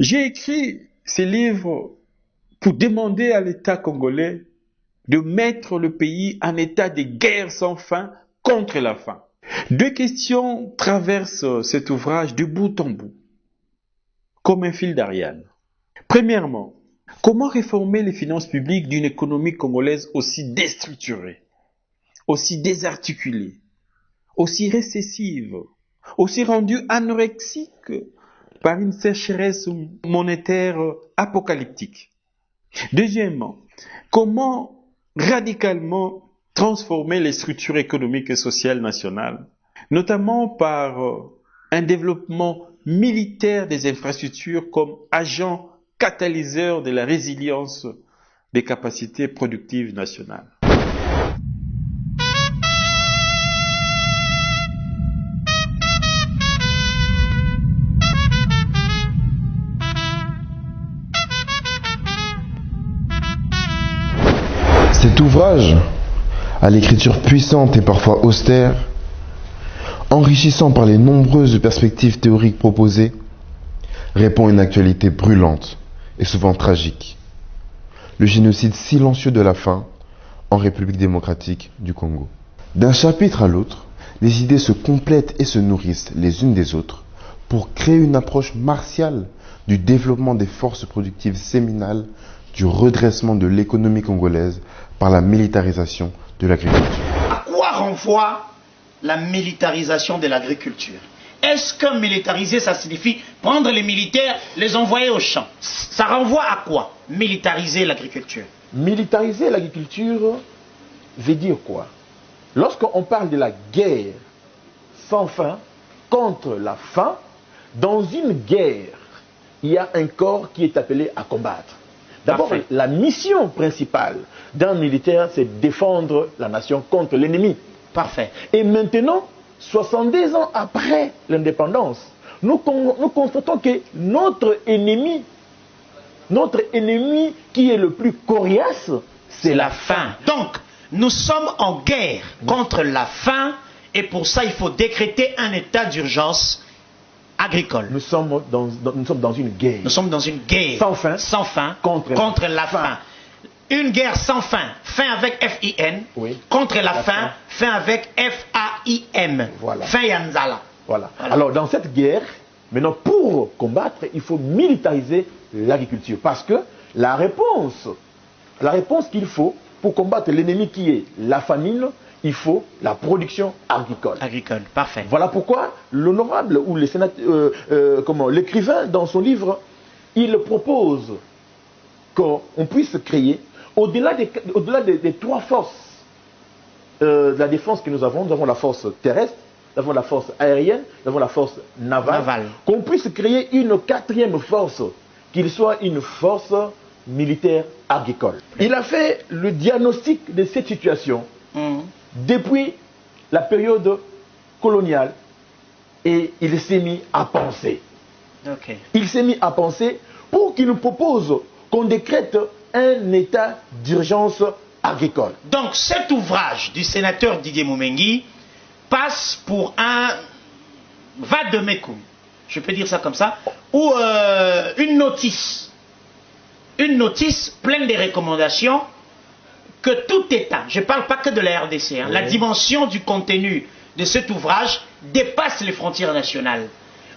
J'ai écrit ces livres pour demander à l'État congolais de mettre le pays en état de guerre sans fin contre la faim. Deux questions traversent cet ouvrage de bout en bout, comme un fil d'Ariane. Premièrement, comment réformer les finances publiques d'une économie congolaise aussi déstructurée, aussi désarticulée, aussi récessive, aussi rendue anorexique par une sécheresse monétaire apocalyptique? Deuxièmement, comment radicalement transformer les structures économiques et sociales nationales, notamment par un développement militaire des infrastructures comme agent catalyseur de la résilience des capacités productives nationales. Cet ouvrage, à l'écriture puissante et parfois austère, enrichissant par les nombreuses perspectives théoriques proposées, répond à une actualité brûlante et souvent tragique. Le génocide silencieux de la faim en République démocratique du Congo. D'un chapitre à l'autre, les idées se complètent et se nourrissent les unes des autres pour créer une approche martiale du développement des forces productives séminales, du redressement de l'économie congolaise par la militarisation de l'agriculture. À quoi renvoie la militarisation de l'agriculture? Est-ce que militariser, ça signifie prendre les militaires, les envoyer au champ? Ça renvoie à quoi, militariser l'agriculture? Militariser l'agriculture veut dire quoi? Lorsqu'on parle de la guerre sans fin contre la faim, dans une guerre, il y a un corps qui est appelé à combattre. D'abord, la mission principale d'un militaire, c'est défendre la nation contre l'ennemi. Parfait. Et maintenant, 70 ans après l'indépendance, nous constatons que notre ennemi qui est le plus coriace, c'est la faim. Donc, nous sommes en guerre contre la faim et pour ça, il faut décréter un état d'urgence agricole. Nous sommes dans une guerre. Nous sommes dans une guerre sans fin contre la faim. Une guerre sans fin, fin avec F-I-N, oui. Contre la faim, fin avec F-A-I-M, voilà. Fin Yanzala. Voilà. Alors dans cette guerre, maintenant pour combattre, il faut militariser l'agriculture. Parce que la réponse qu'il faut pour combattre l'ennemi qui est la famine, il faut la production agricole. Agricole, parfait. Voilà pourquoi l'honorable ou l'écrivain dans son livre, il propose qu'on puisse créer, au-delà des trois forces de la défense que nous avons la force terrestre, nous avons la force aérienne, nous avons la force navale. Qu'on puisse créer une quatrième force, qu'il soit une force militaire agricole. Il a fait le diagnostic de cette situation depuis la période coloniale et il s'est mis à penser. Il s'est mis à penser pour qu'il nous propose qu'on décrète un état d'urgence agricole. Donc cet ouvrage du sénateur Didier Moumengi passe pour un vade-mecum, je peux dire ça comme ça, ou une notice pleine de recommandations que tout État, je ne parle pas que de la RDC, oui. La dimension du contenu de cet ouvrage dépasse les frontières nationales.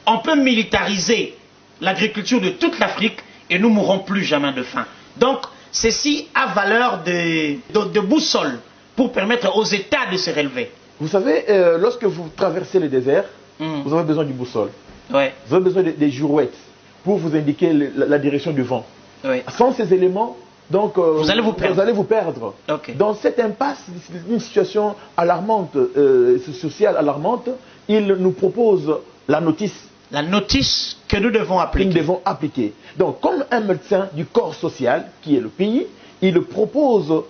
On peut militariser l'agriculture de toute l'Afrique et nous ne mourrons plus jamais de faim. Donc, ceci a valeur de boussole pour permettre aux États de se relever. Vous savez, lorsque vous traversez le désert, vous avez besoin du boussole. Ouais. Vous avez besoin des girouettes pour vous indiquer la direction du vent. Ouais. Sans ces éléments, donc, vous allez vous perdre. Okay. Dans cette impasse, une situation alarmante, sociale alarmante, il nous propose la notice. La notice que nous devons appliquer. Nous devons appliquer. Donc, comme un médecin du corps social, qui est le pays, il propose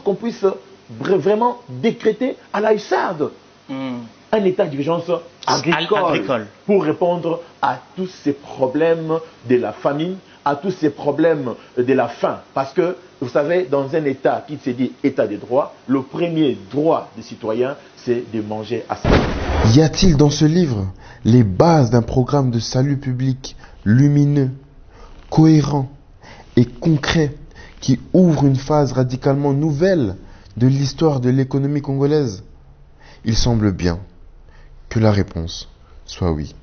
qu'on puisse vraiment décréter à la hussarde un état d'urgence agricole pour répondre à tous ces problèmes de la famine, à tous ces problèmes de la faim. Parce que, vous savez, dans un État qui se dit État des droits, le premier droit des citoyens, c'est de manger à sa faim. Y a-t-il dans ce livre les bases d'un programme de salut public lumineux, cohérent et concret qui ouvre une phase radicalement nouvelle de l'histoire de l'économie congolaise? Il semble bien que la réponse soit oui.